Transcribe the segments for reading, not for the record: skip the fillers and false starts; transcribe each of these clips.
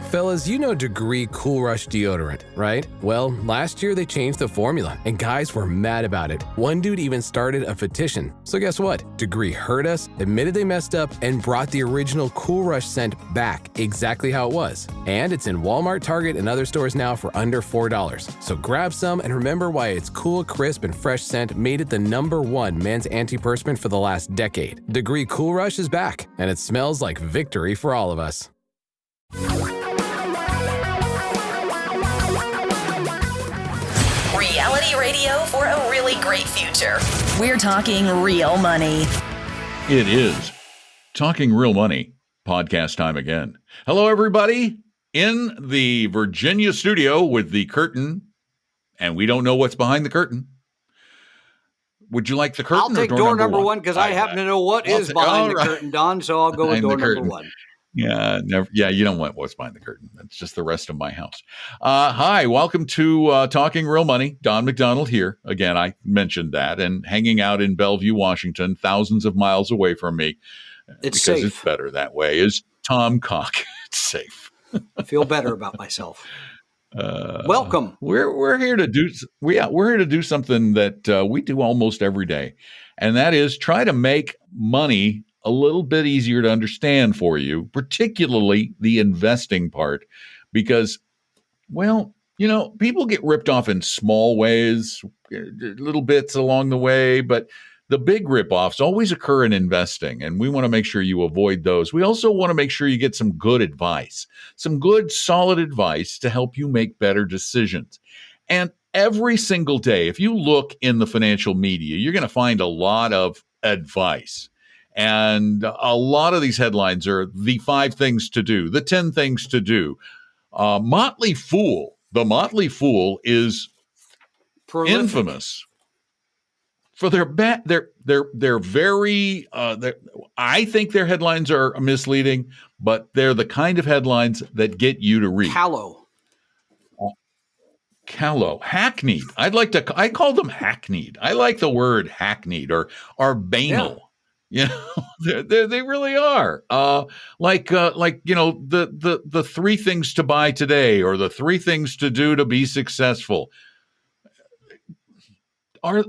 Fellas, you know Degree Cool Rush deodorant, right? Well, last year they changed the formula, and guys were mad about it. One dude even started a petition. So guess what? Degree heard us, admitted they messed up, and brought the original Cool Rush scent back exactly how it was. And it's in Walmart, Target, and other stores now for under $4. So grab some and remember why its cool, crisp, and fresh scent made it the #1 men's antiperspirant for the last decade. Degree Cool Rush is back, and it smells like victory for all of us. Reality radio for a really great future. We're talking real money. It is Talking Real Money podcast time again. Hello, everybody in the Virginia studio with the curtain, and we don't know what's behind the curtain. Would you like the curtain? I'll take door number one because I happen to know what is behind the curtain, Don. So I'll go with door number one. Yeah, never. Yeah, you don't want what's behind the curtain. That's just the rest of my house. Hi, welcome to Talking Real Money. Don McDonald here. Again, I mentioned that, and hanging out in Bellevue, Washington, thousands of miles away from me. It's because safe. It's better that way. Is Tom Cock? It's safe. I feel better about myself. Welcome. We're here to do we're here to do something that we do almost every day, and that is try to make money a little bit easier to understand for you, particularly the investing part, because, well, you know, people get ripped off in small ways, little bits along the way, but the big ripoffs always occur in investing, and we want to make sure you avoid those. We also want to make sure you get some good advice, some good, solid advice to help you make better decisions. And every single day, if you look in the financial media, you're going to find a lot of advice. And a lot of these headlines are the 5 things to do, the 10 things to do. Motley Fool, the Motley Fool is prolific. Infamous for their very, I think their headlines are misleading, but they're the kind of headlines that get you to read. Callow, hackneyed. I call them hackneyed. I like the word hackneyed or banal. Yeah. You know, they really are. Like you know, the 3 things to buy today, or the 3 things to do to be successful. Are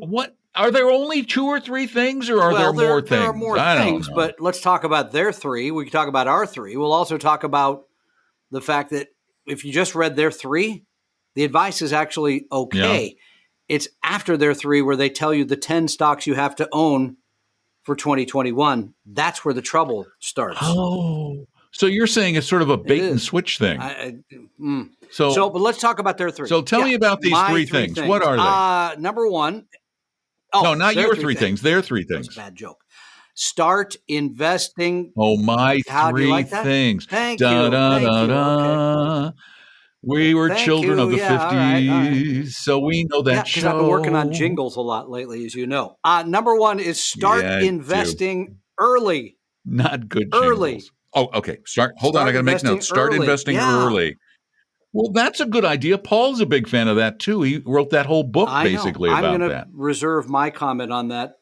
there only 2 or 3 things, or are there more things? There are more things, but let's talk about their 3. We can talk about our 3. We'll also talk about the fact that if you just read their 3, the advice is actually okay. Yeah. It's after their 3 where they tell you the 10 stocks you have to own for 2021. That's where the trouble starts. Oh, so you're saying it's sort of a bait and switch thing. So, but let's talk about their 3. So tell me about these 3 things. What are they? Number 1. No, not your 3 things. Their 3 things. That's a bad joke. Start investing. Oh, my 3 things. Thank you. Okay. We were children of the 50s, all right. So we know that show. Because I've been working on jingles a lot lately, as you know. Number 1 is start investing early. Not good jingles. Early. Oh, okay. Hold on, I got to make notes. Start investing early. Well, that's a good idea. Paul's a big fan of that, too. He wrote that whole book basically about that. I'm going to reserve my comment on that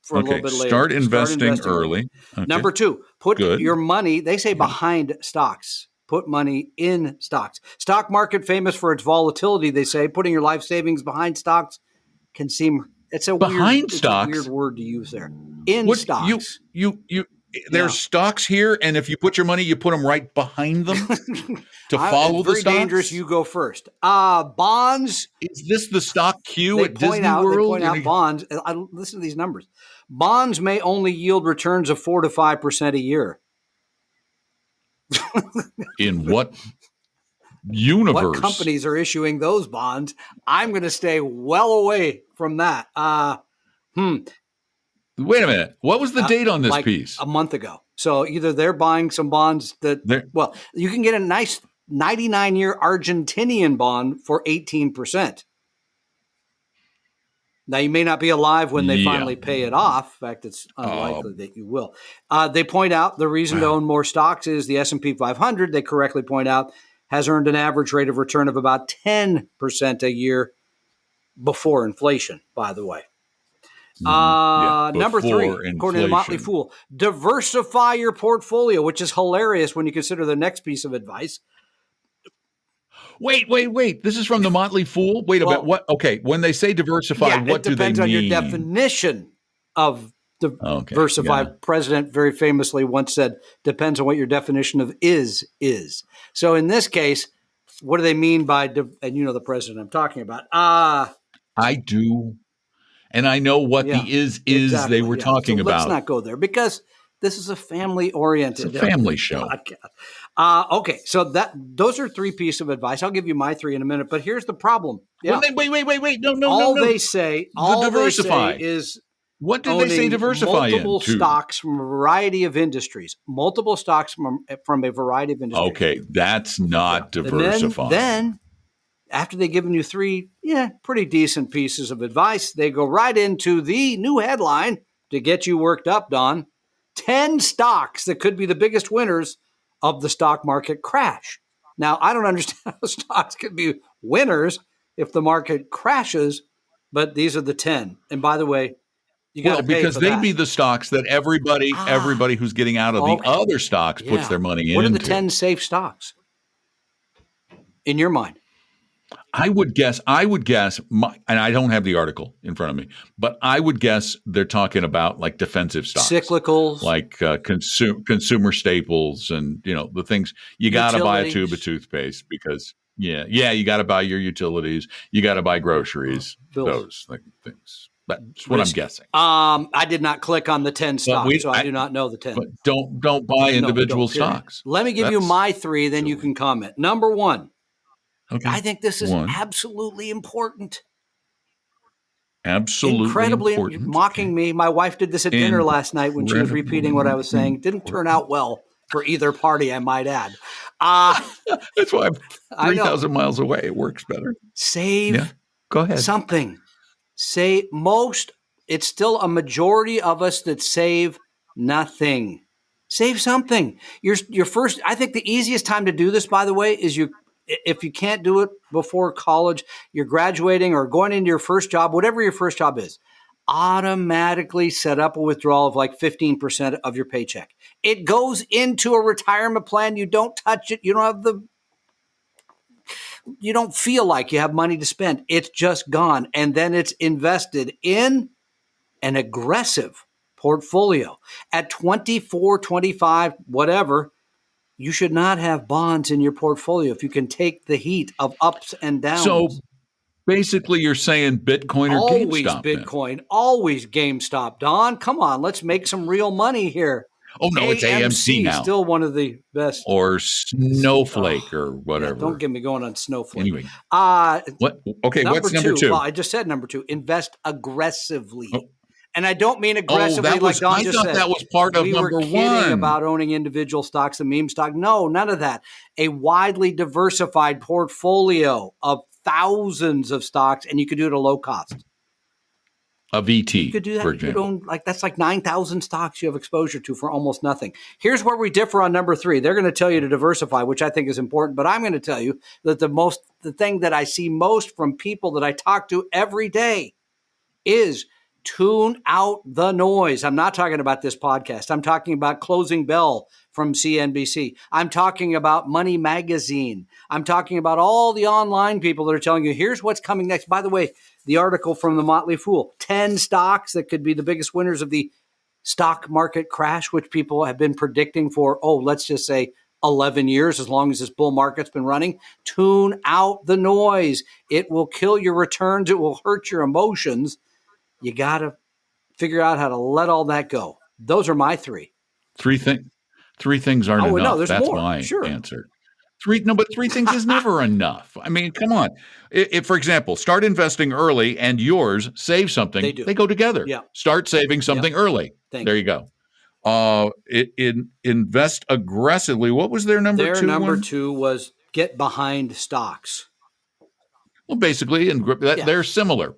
for a little bit later. Start investing early. Okay. Number 2, put your money, they say behind stocks. Put money in stocks. Stock market famous for its volatility, they say. Putting your life savings behind stocks can seem it's a weird word to use there. Stocks. There's stocks here, and if you put your money, you put them right behind them to follow the stocks. Very dangerous. You go first. Bonds. Is this the stock queue at Disney World? They point out bonds. Listen to these numbers. Bonds may only yield returns of 4 to 5% a year. In what universe? What companies are issuing those bonds? I'm going to stay well away from that. Wait a minute. What was the date on this piece? A month ago. So either they're buying some bonds you can get a nice 99-year Argentinian bond for 18%. Now, you may not be alive when they finally pay it off. In fact, it's unlikely that you will. They point out the reason to own more stocks is the S&P 500, they correctly point out, has earned an average rate of return of about 10% a year before inflation, by the way. Number 3, according to the Motley Fool, diversify your portfolio, which is hilarious when you consider the next piece of advice. Wait. This is from the Motley Fool? Wait a minute. What? Okay. When they say diversify, what do they mean? It depends on your definition of diversify. Yeah. President very famously once said, depends on what your definition of is. So in this case, what do they mean by, and you know the president I'm talking about. I do. And I know what the is exactly, they were talking about. Let's not go there because this is a family-oriented It's a family show. Podcast. Okay, so those are 3 pieces of advice. I'll give you my 3 in a minute, but here's the problem. Yeah. Wait. No. All they say is what did they say diversify multiple into? Stocks from a variety of industries. Multiple stocks from a variety of industries. Okay, that's not diversifying. Then after they've given you 3, pretty decent pieces of advice, they go right into the new headline to get you worked up, Don. 10 stocks that could be the biggest winners of the stock market crash. Now, I don't understand how stocks could be winners if the market crashes, but these are the 10. And by the way, you got to pay because for they'd that. be the stocks that everybody who's getting out of the other stocks puts their money into. What are the 10 safe stocks in your mind? I would guess, and I don't have the article in front of me, but I would guess they're talking about like defensive stocks, cyclicals, like consumer staples, and the things you got to buy a tube of toothpaste because you got to buy your utilities, you got to buy groceries, those things. That's what I'm guessing. I did not click on the 10 stocks, so I do not know the 10. But don't buy individual stocks. Let me give you my 3, then you can comment. Number 1. Okay. I think this is absolutely important. Absolutely incredibly important. Mocking me. My wife did this at dinner last night when she was repeating what I was saying. Didn't turn out well for either party, I might add. That's why I'm 3,000 miles away. It works better. Save Go ahead. something. It's still a majority of us that save nothing. Save something. Your first, I think the easiest time to do this, by the way, is if you can't do it before college, you're graduating or going into your first job, whatever your first job is, automatically set up a withdrawal of like 15% of your paycheck. It goes into a retirement plan. You don't touch it. You don't feel like you have money to spend. It's just gone. And then it's invested in an aggressive portfolio at 24, 25, whatever. You should not have bonds in your portfolio if you can take the heat of ups and downs. So basically you're saying Bitcoin or always GameStop? Bitcoin, always GameStop. Don, come on, let's make some real money here. Oh, no, it's AMC now. Still one of the best. Or Snowflake or whatever. Don't get me going on Snowflake. Anyway. What? Okay, what's number 2? Well, I just said number 2. Invest aggressively. Oh. And I don't mean aggressively like Don just said. I thought that was part of number 1. We were kidding about owning individual stocks and meme stock. No, none of that. A widely diversified portfolio of thousands of stocks, and you could do it at a low cost. A VT, you could do that. For example. You could own, that's like 9,000 stocks you have exposure to for almost nothing. Here's where we differ on number 3. They're going to tell you to diversify, which I think is important, but I'm going to tell you that the thing that I see most from people that I talk to every day is tune out the noise. I'm not talking about this podcast. I'm talking about Closing Bell from CNBC. I'm talking about Money Magazine. I'm talking about all the online people that are telling you, here's what's coming next. By the way, the article from the Motley Fool, 10 stocks that could be the biggest winners of the stock market crash, which people have been predicting for, let's just say 11 years, as long as this bull market's been running. Tune out the noise. It will kill your returns. It will hurt your emotions. You got to figure out how to let all that go. Those are my 3. 3 things aren't enough. No, there's That's more. my Sure. answer. 3 things is never enough. I mean, come on. If, for example, start investing early and yours save something, they go together. Yeah. Start saving something early. There you go. Invest aggressively. What was their number 2? Their number 2 was get behind stocks. Well, basically, they're similar.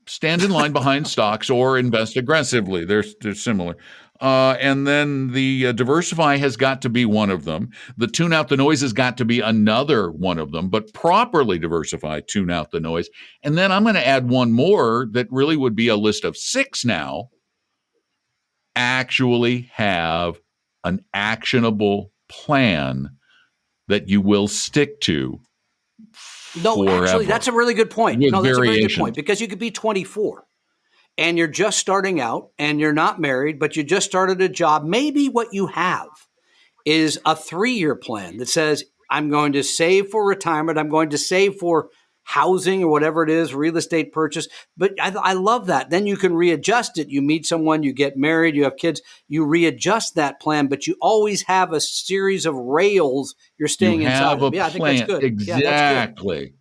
Stand in line behind stocks or invest aggressively. They're similar. And then the diversify has got to be one of them. The tune out the noise has got to be another one of them, but properly diversify, tune out the noise. And then I'm going to add one more that really would be a list of 6 now. Actually have an actionable plan that you will stick to No, forever. actually, that's a really good point. With No, that's a very good variations. point, because you could be 24 and you're just starting out and you're not married, but you just started a job. Maybe what you have is a 3-year plan that says, I'm going to save for retirement. I'm going to save for housing or whatever it is, real estate purchase. But I love that. Then you can readjust it. You meet someone, you get married, you have kids, you readjust that plan, but you always have a series of rails you're staying You inside have a of. Yeah, I think that's plan. good. Exactly. Yeah, that's good.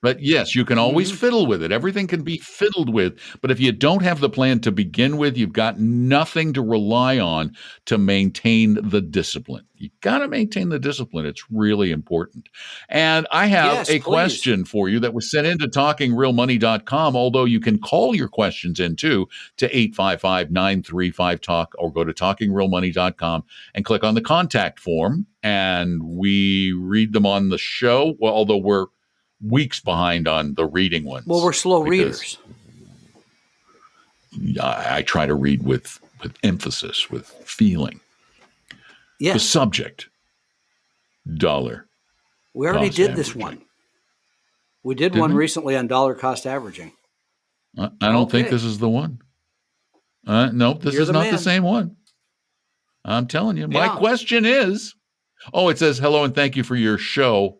But yes, you can always fiddle with it. Everything can be fiddled with. But if you don't have the plan to begin with, you've got nothing to rely on to maintain the discipline. You got to maintain the discipline. It's really important. And I have Yes, a please. question for you that was sent into talkingrealmoney.com, although you can call your questions in too to 855-935-TALK, or go to talkingrealmoney.com and click on the contact form, and we read them on the show. Well, although we're weeks behind on the reading ones. Well, we're slow readers. I try to read with emphasis, with feeling. Yes. The subject, dollar. We already cost did this averaging. one. We did Did one we? recently on dollar cost averaging. I don't think Okay. this is the one. Nope, this You're is the not man. the same one. I'm telling you. My Yeah. question is, it says, hello and thank you for your show.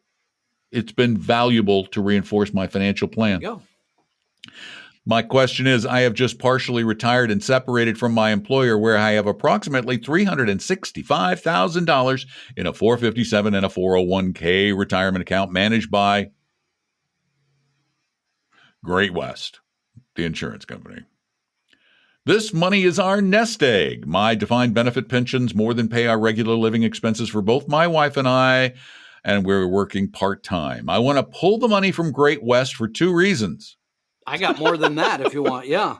It's been valuable to reinforce my financial plan. There you go. My question is, I have just partially retired and separated from my employer, where I have approximately $365,000 in a 457 and a 401k retirement account managed by Great West, the insurance company. This money is our nest egg. My defined benefit pensions more than pay our regular living expenses for both my wife and I, and we're working part-time. I want to pull the money from Great West for 2 reasons. I got more than that if you want. Yeah.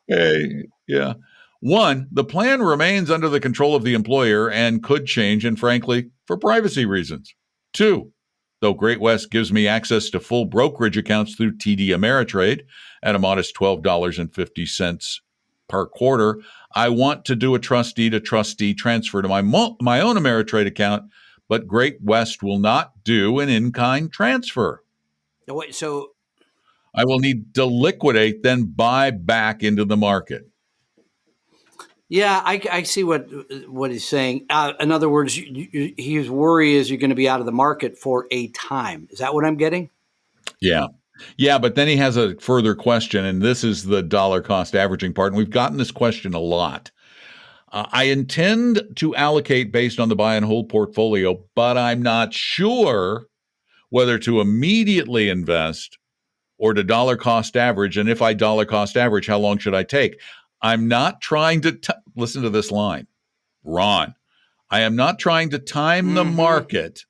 Hey, yeah. 1, the plan remains under the control of the employer and could change, and frankly, for privacy reasons. 2, though Great West gives me access to full brokerage accounts through TD Ameritrade at a modest $12.50 per quarter, I want to do a trustee-to-trustee transfer to my own Ameritrade account, but Great West will not do an in-kind transfer. No, wait, so I will need to liquidate, then buy back into the market. yeah, I see what he's saying. In other words, his worry is you're going to be out of the market for a time. Is that what I'm getting? Yeah. Yeah, but then he has a further question, and this is the dollar cost averaging part, and we've gotten this question a lot. I intend to allocate based on the buy and hold portfolio, but I'm not sure whether to immediately invest or to dollar cost average. And if I dollar cost average, how long should I take? I'm not trying to listen to this line, Ron. I am not trying to time the market.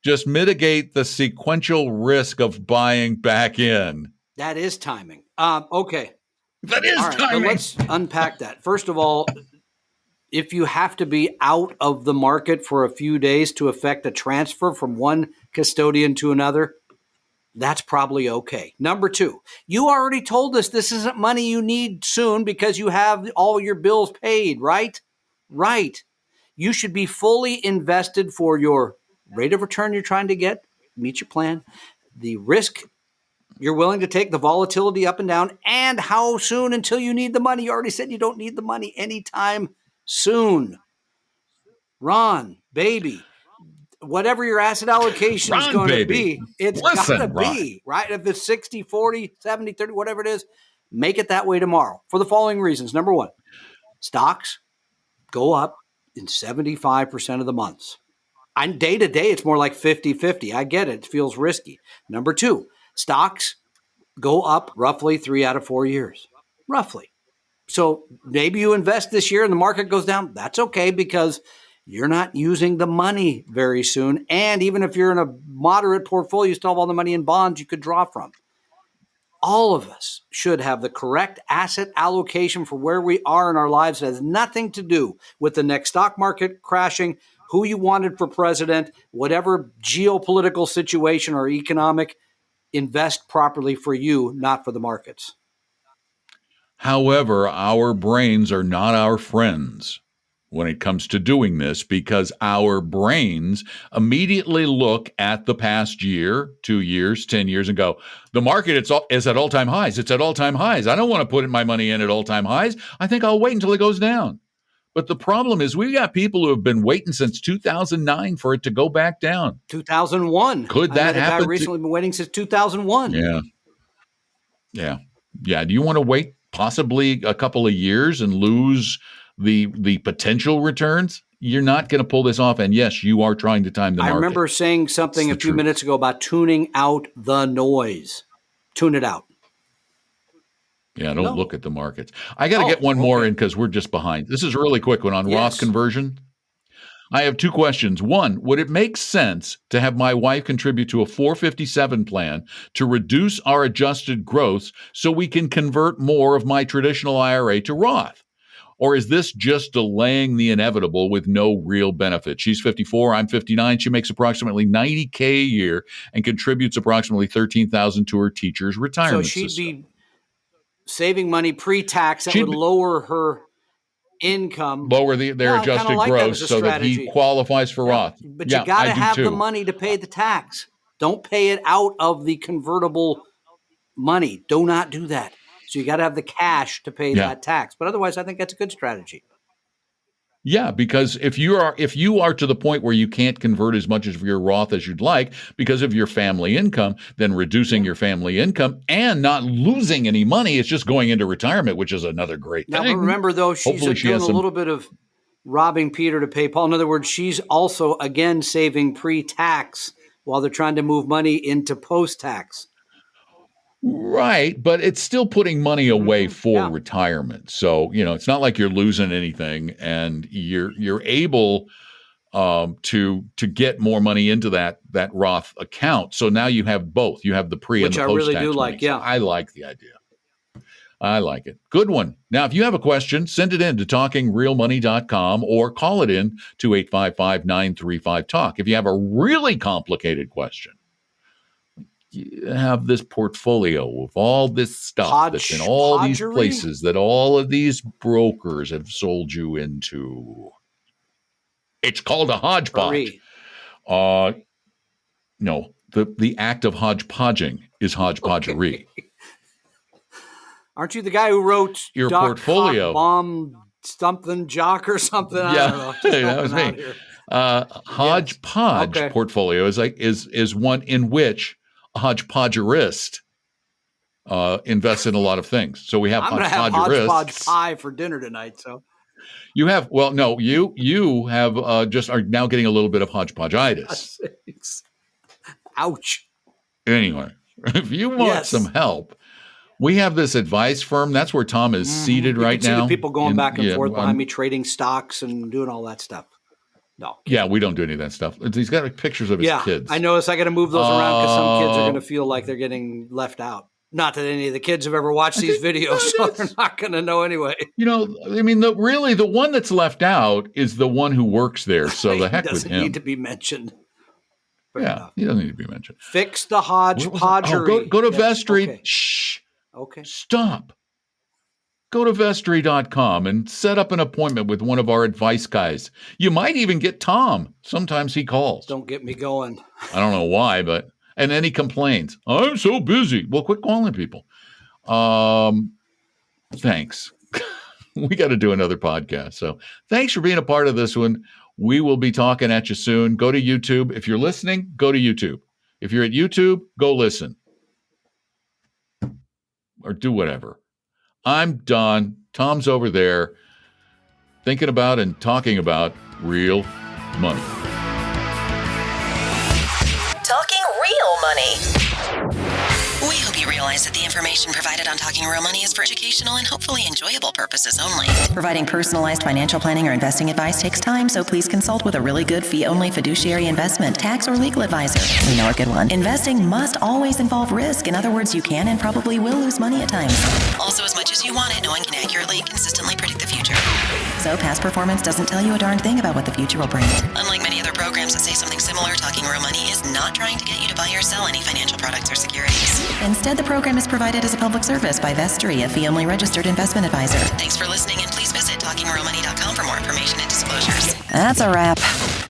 Just mitigate the sequential risk of buying back in. That is timing. Okay. That is All right, timing. but let's unpack that. First of all, if you have to be out of the market for a few days to effect a transfer from one custodian to another, that's probably okay. Number 2, you already told us this isn't money you need soon because you have all your bills paid, right? Right. You should be fully invested for your rate of return you're trying to get, meet your plan, the risk you're willing to take, the volatility up and down, and how soon until you need the money. You already said you don't need the money anytime soon. Ron, baby, whatever your asset allocation is Ron, going baby. to be, it's Listen, got to be, right? If it's 60, 40, 70, 30, whatever it is, make it that way tomorrow for the following reasons. Number 1, stocks go up in 75% of the months. On day to day, it's more like 50-50. I get it. It feels risky. Number 2, stocks go up roughly 3 out of 4 years, roughly. So maybe you invest this year and the market goes down. That's okay because you're not using the money very soon. And even if you're in a moderate portfolio, you still have all the money in bonds you could draw from. All of us should have the correct asset allocation for where we are in our lives. It has nothing to do with the next stock market crashing, who you wanted for president, whatever geopolitical situation or economic. Invest properly for you, not for the markets. However, our brains are not our friends. when it comes to doing this because our brains immediately look at the past year, 2 years, 10 years and go, the market is at all-time highs. It's at all-time highs. I don't want to put my money in at all-time highs. I think I'll wait until it goes down. But the problem is we've got people who have been waiting since 2009 for it to go back down. 2001. Could that happen? I've recently been waiting since 2001. Yeah. Do you want to wait possibly a couple of years and lose the potential returns? You're not going to pull this off. And yes, you are trying to time the market. I remember saying something a few minutes ago about tuning out the noise. Tune it out. Yeah, don't look at the markets. I got to get one more in because we're just behind. This is a really quick one on Roth conversion. I have two questions. One, would it make sense to have my wife contribute to a 457 plan to reduce our adjusted gross so we can convert more of my traditional IRA to Roth? Or is this just delaying the inevitable with no real benefit? She's 54, I'm 59. She makes approximately $90K a year and contributes approximately $13,000 to her teacher's retirement system. So she'd be saving money pre-tax that would lower her income. Lower their adjusted gross so that he qualifies for Roth. But you got to have the money to pay the tax. Don't pay it out of the convertible money. Do not do that. So you got to have the cash to pay that tax. But otherwise, I think that's a good strategy. Yeah, because if you are to the point where you can't convert as much of your Roth as you'd like because of your family income, then reducing your family income and not losing any money, it's just going into retirement, which is another great thing. Now, remember, though, she's doing a little bit of robbing Peter to pay Paul. In other words, she's also, again, saving pre-tax while they're trying to move money into post-tax. Right, but it's still putting money away for retirement. So, it's not like you're losing anything and you're able to get more money into that Roth account. So now you have both. You have the pre and the post-tax Which I really do like, So I like the idea. I like it. Good one. Now, if you have a question, send it in to talkingrealmoney.com or call it in to 855-935-TALK. If you have a really complicated question, you have this portfolio of all this stuff that's in all these places that all of these brokers have sold you into. It's called a hodgepodge. No, the act of hodgepodging is hodgepodgery. Aren't you the guy who wrote your portfolio bomb something jock or something? Yeah, I don't know. that was me. Hodgepodge portfolio is one in which a hodgepodgerist invests in a lot of things. So we have I'm going to have hodgepodge pie for dinner tonight. So you have, you have just are now getting a little bit of hodgepodgeitis. Ouch. Anyway, if you want some help, we have this advice firm. That's where Tom is seated right now. The people going back and forth behind me, trading stocks and doing all that stuff. No. Yeah, we don't do any of that stuff. He's got pictures of his kids. I noticed I got to move those around because some kids are going to feel like they're getting left out. Not that any of the kids have ever watched these videos, so they're not going to know anyway. The one that's left out is the one who works there. So the heck with him. Doesn't need to be mentioned. He doesn't need to be mentioned. Fix the hodgepodgery. Go to Vestry. Okay. Shh. Okay. Stop. Go to Vestry.com and set up an appointment with one of our advice guys. You might even get Tom. Sometimes he calls. Don't get me going. I don't know why, and then he complains. I'm so busy. Well, quit calling people. Thanks. We got to do another podcast. So thanks for being a part of this one. We will be talking at you soon. Go to YouTube. If you're listening, go to YouTube. If you're at YouTube, go listen. Or do whatever. I'm done. Tom's over there thinking about and talking about real money. Talking real money. We hope you realize that the information provided on Talking Real Money is for educational and hopefully enjoyable purposes only. Providing personalized financial planning or investing advice takes time, so please consult with a really good fee-only fiduciary investment, tax, or legal advisor. We know a good one. Investing must always involve risk. In other words, you can and probably will lose money at times. Also, as much as you want it, no one can accurately, consistently predict the future. So past performance doesn't tell you a darn thing about what the future will bring. Unlike many other programs that say something similar, Talking Real Money is not trying to get you to buy or sell any financial products or securities. Instead, the program is provided as a public service by Vestry, a fee-only registered investment advisor. Thanks for listening, and please visit talkingrealmoney.com for more information and disclosure. disclosures. That's a wrap.